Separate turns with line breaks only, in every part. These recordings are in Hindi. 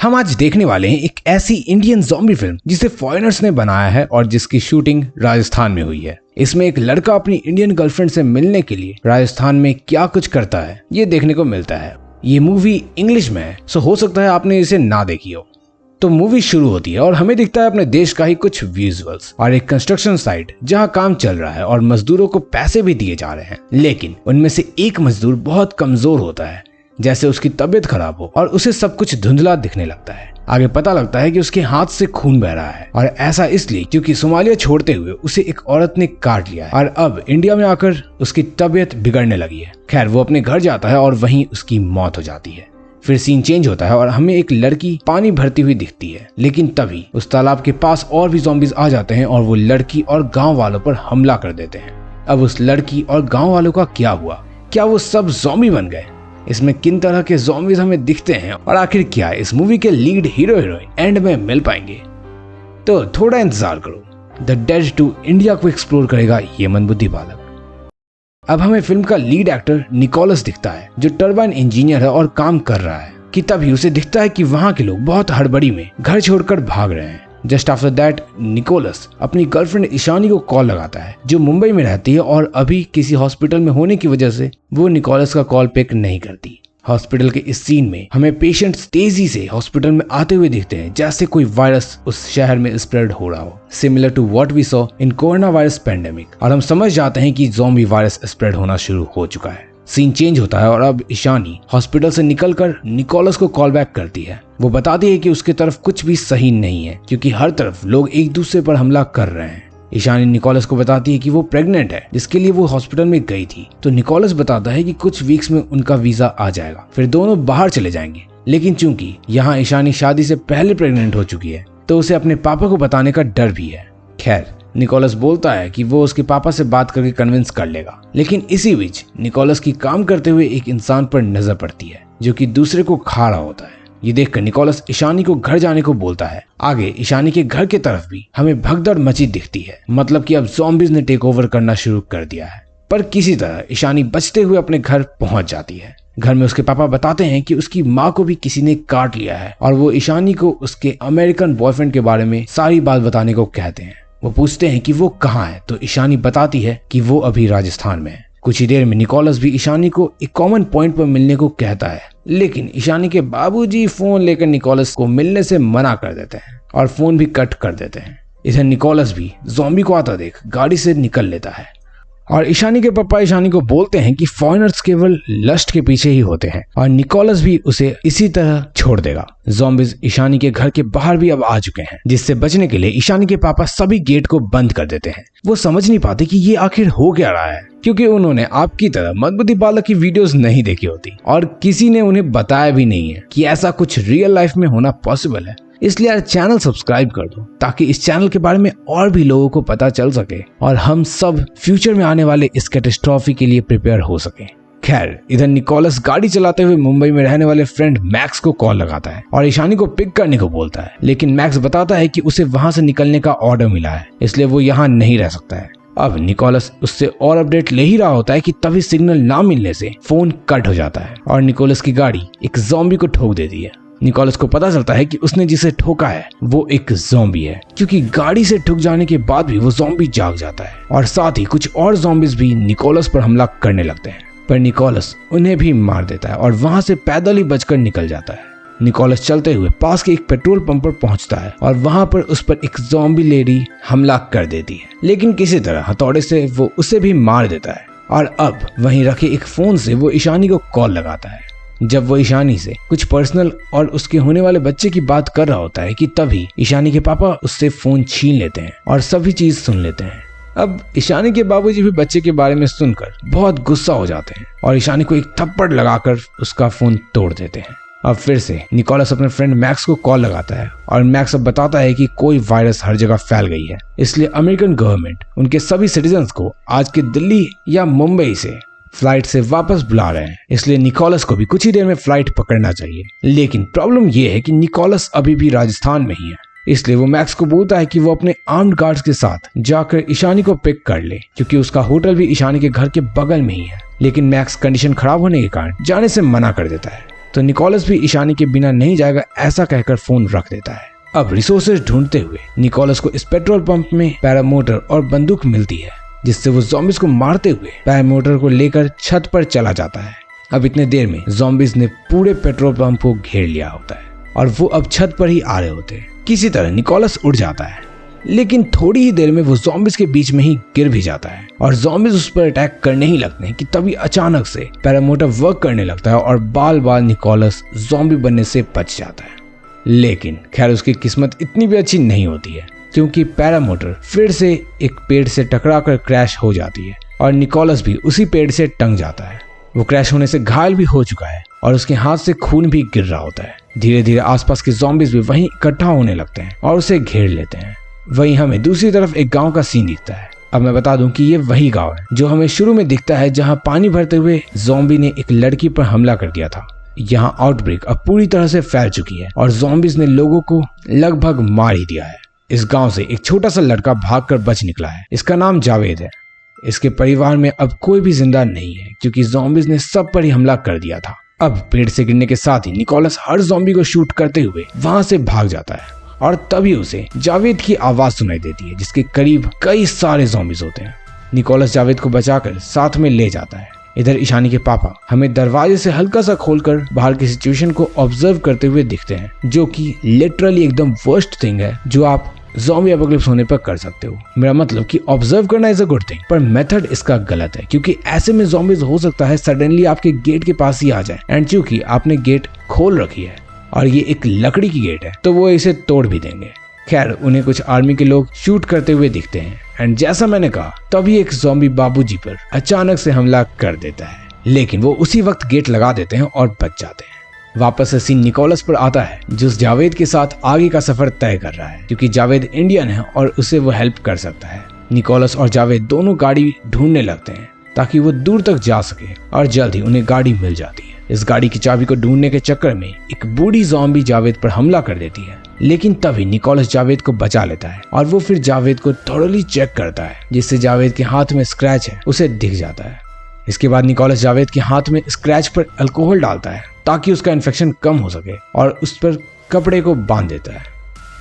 हम आज देखने वाले हैं एक ऐसी इंडियन ज़ॉम्बी फिल्म जिसे फॉरेनर्स ने बनाया है और जिसकी शूटिंग राजस्थान में हुई है। इसमें एक लड़का अपनी इंडियन गर्लफ्रेंड से मिलने के लिए राजस्थान में क्या कुछ करता है ये देखने को मिलता है। ये मूवी इंग्लिश में है, सो हो सकता है आपने इसे ना देखी हो। तो मूवी शुरू होती है और हमें दिखता है अपने देश का ही कुछ विजुअल्स और एक कंस्ट्रक्शन साइट जहां काम चल रहा है और मजदूरों को पैसे भी दिए जा रहे हैं, लेकिन उनमें से एक मजदूर बहुत कमजोर होता है, जैसे उसकी तबीयत खराब हो और उसे सब कुछ धुंधला दिखने लगता है। आगे पता लगता है कि उसके हाथ से खून बह रहा है और ऐसा इसलिए क्योंकि सोमालिया छोड़ते हुए उसे एक औरत ने काट लिया है और अब इंडिया में आकर उसकी तबीयत बिगड़ने लगी है। खैर वो अपने घर जाता है और वहीं उसकी मौत हो जाती है। फिर सीन चेंज होता है और हमें एक लड़की पानी भरती हुई दिखती है, लेकिन तभी उस तालाब के पास और भी ज़ॉम्बीज आ जाते हैं और वो लड़की और गाँव वालों पर हमला कर देते हैं। अब उस लड़की और गाँव वालों का क्या हुआ? क्या वो सब ज़ॉम्बी बन गए? इसमें किन तरह के ज़ॉम्बीज हमें दिखते हैं और आखिर क्या इस मूवी के लीड हीरो हीरोइन एंड में मिल पाएंगे? तो थोड़ा इंतजार करो, द डेड 2 इंडिया को एक्सप्लोर करेगा ये मंदबुद्धि बालक। अब हमें फिल्म का लीड एक्टर निकोलस दिखता है जो टर्बाइन इंजीनियर है और काम कर रहा है कि तभी उसे दिखता है कि वहाँ के लोग बहुत हड़बड़ी में घर छोड़कर भाग रहे हैं। जस्ट आफ्टर दैट निकोलस अपनी गर्लफ्रेंड ईशानी को कॉल लगाता है जो मुंबई में रहती है और अभी किसी हॉस्पिटल में होने की वजह से वो निकोलस का कॉल पिक नहीं करती। हॉस्पिटल के इस सीन में हमें पेशेंट्स तेजी से हॉस्पिटल में आते हुए दिखते हैं जैसे कोई वायरस उस शहर में स्प्रेड हो रहा हो, similar to what we saw in corona virus pandemic, और हम समझ जाते हैं कि ज़ॉम्बी वायरस स्प्रेड होना शुरू हो चुका है। सीन चेंज होता है और अब ईशानी हॉस्पिटल से निकलकर निकोलस को कॉल बैक करती है। वो बताती है कि उसके तरफ कुछ भी सही नहीं है क्योंकि हर तरफ लोग एक दूसरे पर हमला कर रहे हैं। ईशानी निकोलस को बताती है कि वो प्रेग्नेंट है जिसके लिए वो हॉस्पिटल में गई थी। तो निकोलस बताता है कि कुछ वीक्स में उनका वीजा आ जाएगा, फिर दोनों बाहर चले जाएंगे। लेकिन चूंकि यहाँ ईशानी शादी से पहले प्रेग्नेंट हो चुकी है तो उसे अपने पापा को बताने का डर भी है। खैर निकोलस बोलता है कि वो उसके पापा से बात करके कन्विंस कर लेगा, लेकिन इसी बीच निकोलस की काम करते हुए एक इंसान पर नजर पड़ती है जो कि दूसरे को खा रहा होता है। ये देखकर निकोलस ईशानी को घर जाने को बोलता है। आगे ईशानी के घर की तरफ भी हमें भगदड़ मची दिखती है, मतलब कि अब ज़ॉम्बीज ने टेक ओवर करना शुरू कर दिया है। पर किसी तरह ईशानी बचते हुए अपने घर पहुंच जाती है। घर में उसके पापा बताते हैं कि उसकी माँ को भी किसी ने काट लिया है और वो ईशानी को उसके अमेरिकन बॉयफ्रेंड के बारे में सारी बात बताने को कहते हैं। वो पूछते हैं कि वो कहाँ है तो ईशानी बताती है कि वो अभी राजस्थान में है। कुछ ही देर में निकोलस भी ईशानी को एक कॉमन पॉइंट पर मिलने को कहता है, लेकिन ईशानी के बाबूजी फोन लेकर निकोलस को मिलने से मना कर देते हैं और फोन भी कट कर देते हैं। इधर निकोलस भी ज़ॉम्बी को आता देख गाड़ी से निकल लेता है और ईशानी के पापा ईशानी को बोलते हैं कि फॉरेनर्स केवल लस्ट के पीछे ही होते हैं और निकोलस भी उसे इसी तरह छोड़ देगा। ज़ॉम्बीज ईशानी के घर के बाहर भी अब आ चुके हैं, जिससे बचने के लिए ईशानी के पापा सभी गेट को बंद कर देते हैं। वो समझ नहीं पाते कि ये आखिर हो क्या रहा है क्योंकि उन्होंने आपकी तरह मंदबुद्धि बालक की वीडियोस नहीं देखी होती और किसी ने उन्हें बताया भी नहीं है कि ऐसा कुछ रियल लाइफ में होना पॉसिबल है। इसलिए यार चैनल सब्सक्राइब कर दो ताकि इस चैनल के बारे में और भी लोगों को पता चल सके और हम सब फ्यूचर में आने वाले इस कैटास्ट्रॉफी के लिए प्रिपेयर हो सके। खैर इधर निकोलस गाड़ी चलाते हुए मुंबई में रहने वाले फ्रेंड मैक्स को कॉल लगाता है और ईशानी को पिक करने को बोलता है, लेकिन मैक्स बताता है कि उसे वहां से निकलने का ऑर्डर मिला है, इसलिए वो यहाँ नहीं रह सकता है। अब निकोलस उससे और अपडेट ले ही रहा होता है कि तभी सिग्नल ना मिलने से फोन कट हो जाता है और निकोलस की गाड़ी एक ज़ॉम्बी को ठोक देती है। निकोलस को पता चलता है कि उसने जिसे ठोका है वो एक ज़ॉम्बी है क्योंकि गाड़ी से ठुक जाने के बाद भी वो ज़ॉम्बी जाग जाता है और साथ ही कुछ और ज़ॉम्बीज भी निकोलस पर हमला करने लगते हैं, पर निकोलस उन्हें भी मार देता है और वहां से पैदल ही बचकर निकल जाता है। निकोलस चलते हुए पास के एक पेट्रोल पंप पर पहुंचता है और वहां पर उस पर एक ज़ॉम्बी लेडी हमला कर देती है, लेकिन किसी तरह हथौड़े से वो उसे भी मार देता है और अब वहीं रखे एक फोन से वो ईशानी को कॉल लगाता है। जब वो ईशानी से कुछ पर्सनल और उसके होने वाले बच्चे की बात कर रहा होता है कि तभी ईशानी के पापा उससे फोन छीन लेते हैं और सभी चीज सुन लेते हैं। अब ईशानी के बाबूजी भी बच्चे के बारे में सुनकर बहुत गुस्सा हो जाते हैं और ईशानी को एक थप्पड़ लगाकर उसका फोन तोड़ देते हैं। अब फिर से निकोलस अपने फ्रेंड मैक्स को कॉल लगाता है और मैक्स अब बताता है कि कोई वायरस हर जगह फैल गई है, इसलिए अमेरिकन गवर्नमेंट उनके सभी सिटीजन्स को आज के दिल्ली या मुंबई से फ्लाइट से वापस बुला रहे हैं, इसलिए निकोलस को भी कुछ ही देर में फ्लाइट पकड़ना चाहिए। लेकिन प्रॉब्लम ये है कि निकोलस अभी भी राजस्थान में ही है, इसलिए वो मैक्स को बोलता है कि वो अपने आर्म्ड गार्ड्स के साथ जाकर ईशानी को पिक कर ले क्योंकि उसका होटल भी ईशानी के घर के बगल में ही है। लेकिन मैक्स कंडीशन खराब होने के कारण जाने से मना कर देता है। तो निकोलस भी ईशानी के बिना नहीं जाएगा ऐसा कहकर फोन रख देता है। अब रिसोर्सेज ढूंढते हुए निकोलस को इस पेट्रोल पंप में पैरामोटर और बंदूक मिलती है, जिससे वो ज़ॉम्बीज को मारते हुए पैरामोटर को लेकर छत पर चला जाता है। अब इतने देर में ज़ॉम्बीज ने पूरे पेट्रोल पंप को घेर लिया होता है और वो अब छत पर ही आ रहे होते हैं। किसी तरह निकोलस उड़ जाता है, लेकिन थोड़ी ही देर में वो ज़ॉम्बीज के बीच में ही गिर भी जाता है और ज़ॉम्बीज उस पर अटैक करने ही लगते हैं कि तभी अचानक से पैरामोटर वर्क करने लगता है और बाल बाल निकोलस ज़ॉम्बी बनने से बच जाता है। लेकिन खैर उसकी किस्मत इतनी भी अच्छी नहीं होती है, क्योंकि पैरामोटर फिर से एक पेड़ से टकराकर क्रैश हो जाती है और निकोलस भी उसी पेड़ से टंग जाता है। वो क्रैश होने से घायल भी हो चुका है और उसके हाथ से खून भी गिर रहा होता है। धीरे धीरे आसपास के ज़ॉम्बीज भी वहीं इकट्ठा होने लगते हैं और उसे घेर लेते हैं। वहीं हमें दूसरी तरफ एक गांव का सीन दिखता है। अब मैं बता दूं कि ये वही गांव है जो हमें शुरू में दिखता है, जहां पानी भरते हुए ज़ॉम्बी ने एक लड़की पर हमला कर दिया था। यहां आउटब्रेक अब पूरी तरह से फैल चुकी है और ज़ॉम्बीज ने लोगों को लगभग मार ही दिया है। इस गांव से एक छोटा सा लड़का भागकर बच निकला है। इसका नाम जावेद है। इसके परिवार में अब कोई भी जिंदा नहीं है, क्योंकि ज़ॉम्बीज ने सब पर ही हमला कर दिया था। अब पेड़ से गिरने के साथ ही निकोलस हर ज़ॉम्बी को शूट करते हुए वहां से भाग जाता है और तभी उसे जावेद की आवाज सुनाई देती है, जिसके करीब कई सारे ज़ॉम्बीज होते हैं। निकोलस जावेद को बचाकर साथ में ले जाता है। इधर ईशानी के पापा हमें दरवाजे से हल्का सा खोलकर बाहर की सिचुएशन को ऑब्जर्व करते हुए दिखते हैं, जो कि लिटरली एकदम वर्स्ट थिंग है जो आप ज़ॉम्बी एपोकलिप्स होने पर कर सकते हो। मेरा मतलब कि ऑब्जर्व करना इज अ गुड थिंग, पर मेथड इसका गलत है, क्योंकि ऐसे में ज़ॉम्बीज हो सकता है सडनली आपके गेट के पास ही आ जाए, एंड चूंकि आपने गेट खोल रखी है और ये एक लकड़ी की गेट है तो वो इसे तोड़ भी देंगे। खैर उन्हें कुछ आर्मी के लोग शूट करते हुए दिखते हैं एंड जैसा मैंने कहा तभी एक ज़ॉम्बी बाबूजी पर अचानक से हमला कर देता है, लेकिन वो उसी वक्त गेट लगा देते हैं और बच जाते हैं। वापस से सीन निकोलस पर आता है, जो जावेद के साथ आगे का सफर तय कर रहा है, क्योंकि जावेद इंडियन है और उसे वो हेल्प कर सकता है। निकोलस और जावेद दोनों गाड़ी ढूंढने लगते हैं ताकि वो दूर तक जा सके और जल्द ही उन्हें गाड़ी मिल जाती है। इस गाड़ी की चाबी को ढूंढने के चक्कर में एक बूढ़ी ज़ॉम्बी जावेद पर हमला कर देती है, लेकिन तभी निकोलस जावेद को बचा लेता है और वो फिर जावेद को थोड़ली चेक करता है, जिससे जावेद के हाथ में स्क्रैच है उसे दिख जाता है। इसके बाद निकोलस जावेद के हाथ में स्क्रैच पर अल्कोहल डालता है ताकि उसका इन्फेक्शन कम हो सके और उस पर कपड़े को बांध देता है।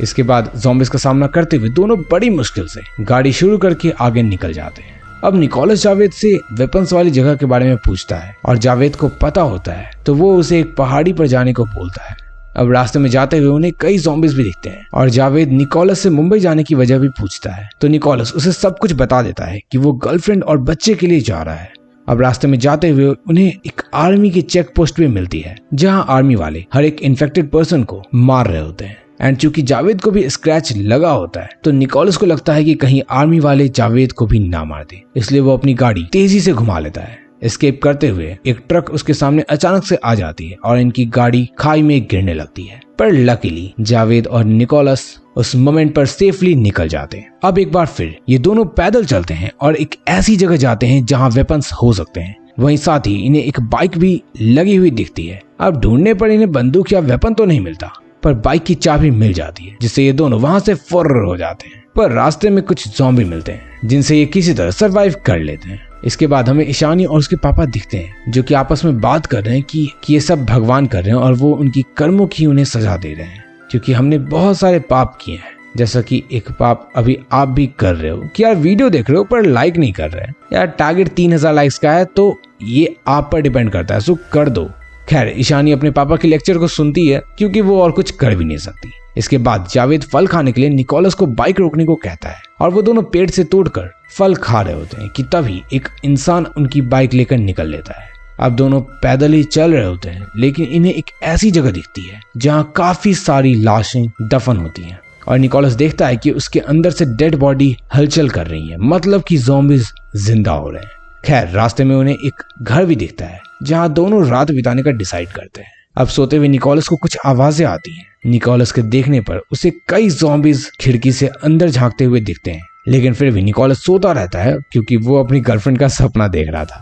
इसके बाद ज़ॉम्बीज का सामना करते हुए दोनों बड़ी मुश्किल से गाड़ी शुरू करके आगे निकल जाते हैं। अब निकोलस जावेद से वेपन्स वाली जगह के बारे में पूछता है और जावेद को पता होता है तो वो उसे एक पहाड़ी पर जाने को बोलता है। अब रास्ते में जाते हुए उन्हें कई ज़ॉम्बीज भी दिखते हैं और जावेद निकोलस से मुंबई जाने की वजह भी पूछता है, तो निकोलस उसे सब कुछ बता देता है कि वो गर्लफ्रेंड और बच्चे के लिए जा रहा है। अब रास्ते में जाते हुए उन्हें एक आर्मी की चेक पोस्ट भी मिलती है, जहां आर्मी वाले हर एक इन्फेक्टेड पर्सन को मार रहे होते हैं। एंड चूंकि जावेद को भी स्क्रैच लगा होता है तो निकोलस को लगता है कि कहीं आर्मी वाले जावेद को भी ना मार दे, इसलिए वो अपनी गाड़ी तेजी से घुमा लेता है। एस्केप करते हुए एक ट्रक उसके सामने अचानक से आ जाती है और इनकी गाड़ी खाई में गिरने लगती है, पर लकीली जावेद और निकोलस उस मोमेंट पर सेफली निकल जाते हैं। अब एक बार फिर ये दोनों पैदल चलते हैं और एक ऐसी जगह जाते हैं जहां वेपन्स हो सकते हैं। वहीं साथ ही इन्हें एक बाइक भी लगी हुई दिखती है। अब ढूंढने पर इन्हें बंदूक या वेपन तो नहीं मिलता, पर बाइक की चाबी मिल जाती है, जिससे ये दोनों वहां से फर्र हो जाते हैं। पर रास्ते में कुछ ज़ॉम्बी मिलते हैं जिनसे ये किसी तरह सरवाइव कर लेते हैं। इसके बाद हमें ईशानी और उसके पापा दिखते हैं, जो कि आपस में बात कर रहे हैं कि ये सब भगवान कर रहे हैं और वो उनकी कर्मों की उन्हें सजा दे रहे हैं, क्योंकि हमने बहुत सारे पाप किए हैं। जैसा कि एक पाप अभी आप भी कर रहे हो कि यार वीडियो देख रहे हो पर लाइक नहीं कर रहे हैं। यार टारगेट 3000 लाइक्स का है, तो ये आप पर डिपेंड करता है, सो कर दो। खैर ईशानी अपने पापा के लेक्चर को सुनती है, क्योंकि वो और कुछ कर भी नहीं सकती। इसके बाद जावेद फल खाने के लिए निकोलस को बाइक रोकने को कहता है और वो दोनों पेड़ से तोड़कर फल खा रहे होते हैं कि तभी एक इंसान उनकी बाइक लेकर निकल लेता है। अब दोनों पैदल ही चल रहे होते हैं, लेकिन इन्हें एक ऐसी जगह दिखती है जहां काफी सारी लाशें दफन होती हैं और निकोलस देखता है कि उसके अंदर से डेड बॉडी हलचल कर रही है, मतलब कि ज़ॉम्बीज जिंदा हो रहे हैं। खैर रास्ते में उन्हें एक घर भी दिखता है जहां दोनों रात बिताने का डिसाइड करते हैं। अब सोते हुए निकोलस को कुछ आवाजें आती हैं। निकोलस के देखने पर उसे कई ज़ॉम्बीज खिड़की से अंदर झांकते हुए दिखते हैं, लेकिन फिर भी निकोलस सोता रहता है क्योंकि वो अपनी गर्लफ्रेंड का सपना देख रहा था।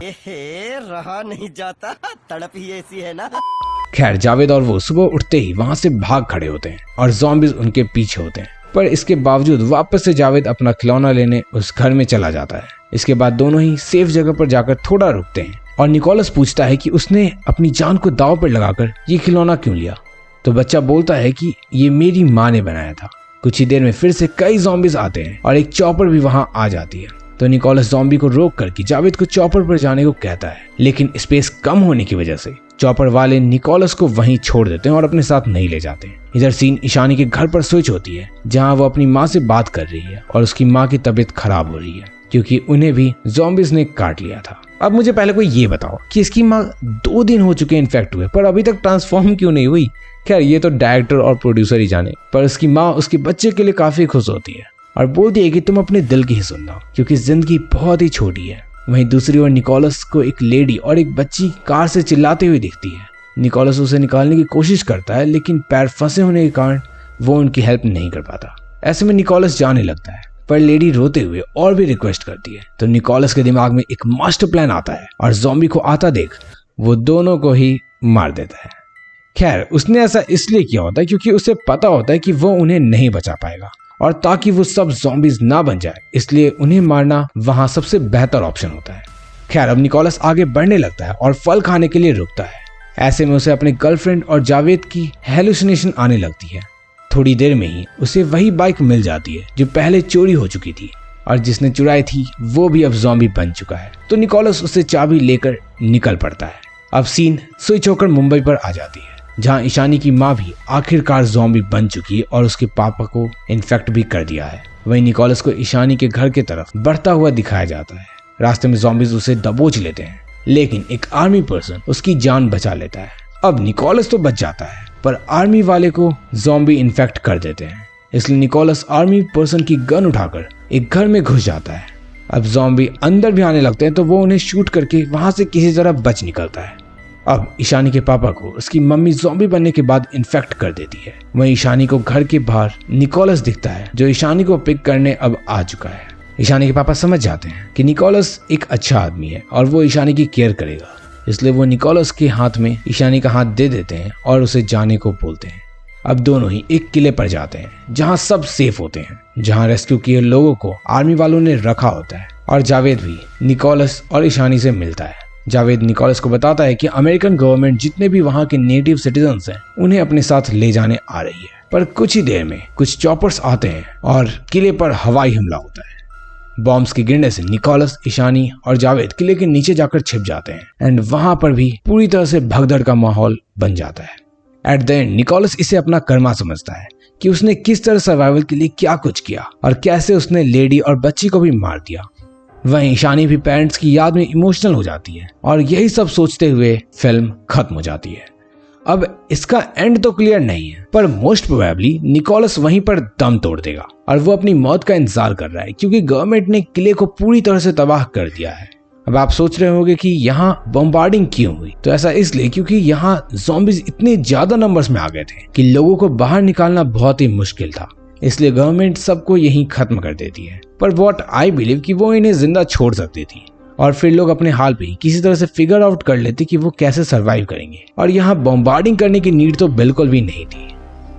रहा नहीं जाता, तड़प ही ऐसी है ना।
खैर जावेद और वो सुबह उठते ही वहां से भाग खड़े होते हैं और ज़ॉम्बीज उनके पीछे होते हैं, पर इसके बावजूद वापस से जावेद अपना खिलौना लेने उस घर में चला जाता है। इसके बाद दोनों ही सेफ जगह पर जाकर थोड़ा रुकते हैं और निकोलस पूछता है कि उसने अपनी जान को दांव पर लगाकर ये खिलौना क्यों लिया। तो बच्चा बोलता है कि ये मेरी माँ ने बनाया था। कुछ ही देर में फिर से कई ज़ॉम्बीज आते हैं और एक चॉपर भी वहां आ जाती है। तो निकोलस ज़ॉम्बी को रोक करके जावेद को चॉपर पर जाने को कहता है, लेकिन स्पेस कम होने की वजह से चॉपर वाले निकोलस को वहीं छोड़ देते हैं और अपने साथ नहीं ले जाते। इधर सीन ईशानी के घर पर स्विच होती है, जहां वो अपनी माँ से बात कर रही है और उसकी माँ की तबीयत खराब हो रही है क्योंकि उन्हें भी ज़ॉम्बीज ने काट लिया था। अब मुझे पहले कोई ये बताओ कि इसकी माँ 2 दिन हो चुके इन्फेक्ट हुए पर अभी तक ट्रांसफॉर्म क्यों नहीं हुई। खैर ये तो डायरेक्टर और प्रोड्यूसर ही जाने, पर उसकी माँ उसके बच्चे के लिए काफी खुश होती है और बोलती है कि तुम अपने दिल की ही सुनना क्योंकि जिंदगी बहुत ही छोटी है। वहीं दूसरी ओर निकोलस को एक लेडी और एक बच्ची कार से चिल्लाते हुए दिखती है। निकोलस उसे निकालने की कोशिश करता है लेकिन पैर फंसे होने के कारण वो उनकी हेल्प नहीं कर पाता। ऐसे में निकोलस जाने लगता है पर लेडी रोते हुए और भी रिक्वेस्ट करती है। तो निकोलस के दिमाग में एक मास्टर प्लान आता है और ज़ॉम्बी को आता देख वो दोनों को ही मार देता है। खैर उसने ऐसा इसलिए किया होता है क्योंकि उसे पता होता है कि वो उन्हें नहीं बचा पाएगा और ताकि वो सब ज़ॉम्बीज ना बन जाए इसलिए उन्हें मारना वहां सबसे बेहतर ऑप्शन होता है। खैर अब निकोलस आगे बढ़ने लगता है और फल खाने के लिए रुकता है। ऐसे में उसे अपने गर्लफ्रेंड और जावेद की हेलुसिनेशन आने लगती है। थोड़ी देर में ही उसे वही बाइक मिल जाती है जो पहले चोरी हो चुकी थी और जिसने चुराई थी वो भी अब ज़ॉम्बी बन चुका है। तो निकोलस उसे चाबी लेकर निकल पड़ता है। अब सीन स्विच होकर मुंबई पर आ जाती है जहां ईशानी की माँ भी आखिरकार ज़ॉम्बी बन चुकी है और उसके पापा को इन्फेक्ट भी कर दिया है। वहीं निकोलस को ईशानी के घर की तरफ बढ़ता हुआ दिखाया जाता है। रास्ते में ज़ॉम्बीज उसे दबोच लेते हैं लेकिन एक आर्मी पर्सन उसकी जान बचा लेता है। अब निकोलस तो बच जाता है पर आर्मी वाले को ज़ॉम्बी इन्फेक्ट कर देते हैं, इसलिए निकोलस आर्मी पर्सन की गन उठाकर एक घर में घुस जाता है। अब ज़ॉम्बी अंदर भी आने लगते हैं तो वो उन्हें शूट करके वहां से किसी तरह बच निकलता है। अब ईशानी के पापा को उसकी मम्मी ज़ॉम्बी बनने के बाद इन्फेक्ट कर देती है। वहीं ईशानी को घर के बाहर निकोलस दिखता है जो ईशानी को पिक करने अब आ चुका है। ईशानी के पापा समझ जाते हैं कि निकोलस एक अच्छा आदमी है और वो ईशानी की केयर करेगा, इसलिए वो निकोलस के हाथ में ईशानी का हाथ दे देते हैं और उसे जाने को बोलते हैं। अब दोनों ही एक किले पर जाते हैं जहां सब सेफ होते हैं, जहां रेस्क्यू किए लोगों को आर्मी वालों ने रखा होता है और जावेद भी निकोलस और ईशानी से मिलता है। जावेद निकोलस को बताता है कि अमेरिकन गवर्नमेंट जितने भी वहां के नेटिव सिटीजन्स हैं उन्हें अपने साथ ले जाने आ रही है। पर कुछ ही देर में कुछ चॉपर्स आते हैं और किले पर हवाई हमला होता है। बॉम्ब्स के गिरने से निकोलस, ईशानी और जावेद किले के नीचे जाकर छिप जाते हैं एंड वहां पर भी पूरी तरह से भगदड़ का माहौल बन जाता है। एट द एंड निकोलस इसे अपना कर्मा समझता है कि उसने किस तरह सर्वाइवल के लिए क्या कुछ किया और कैसे उसने लेडी और बच्ची को भी मार दिया। वहीं ईशानी भी पेरेंट्स की याद में इमोशनल हो जाती है और यही सब सोचते हुए फिल्म खत्म हो जाती है। अब इसका एंड तो क्लियर नहीं है पर मोस्ट प्रोबेबली निकोलस वहीं पर दम तोड़ देगा और वो अपनी मौत का इंतजार कर रहा है क्योंकि गवर्नमेंट ने किले को पूरी तरह से तबाह कर दिया है। अब आप सोच रहे होंगे कि यहाँ बम्बार्डिंग क्यों हुई, तो ऐसा इसलिए क्योंकि यहाँ ज़ॉम्बीज इतने ज्यादा नंबर्स में आ गए थे कि लोगों को बाहर निकालना बहुत ही मुश्किल था, इसलिए गवर्नमेंट सबको यहीं खत्म कर देती है। पर व्हाट आई बिलीव कि वो इन्हें जिंदा छोड़ सकती थी और फिर लोग अपने हाल पे ही किसी तरह से फिगर आउट कर लेते कि वो कैसे सरवाइव करेंगे और यहाँ बम्बार्डिंग करने की नीड तो बिल्कुल भी नहीं थी।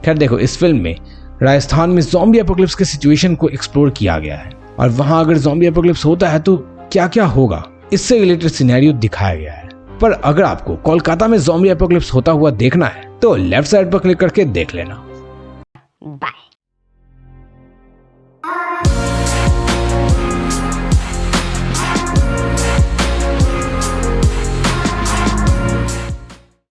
खैर देखो, इस फिल्म में राजस्थान में ज़ॉम्बी एपोकलिप्स के सिचुएशन को एक्सप्लोर किया गया है और वहाँ अगर ज़ॉम्बी एपोकलिप्स होता है तो क्या क्या होगा इससे रिलेटेड सिनेरियो दिखाया गया है। पर अगर आपको कोलकाता में ज़ॉम्बी एपोकलिप्स होता हुआ देखना है तो लेफ्ट साइड पर क्लिक करके देख लेना।
बाय।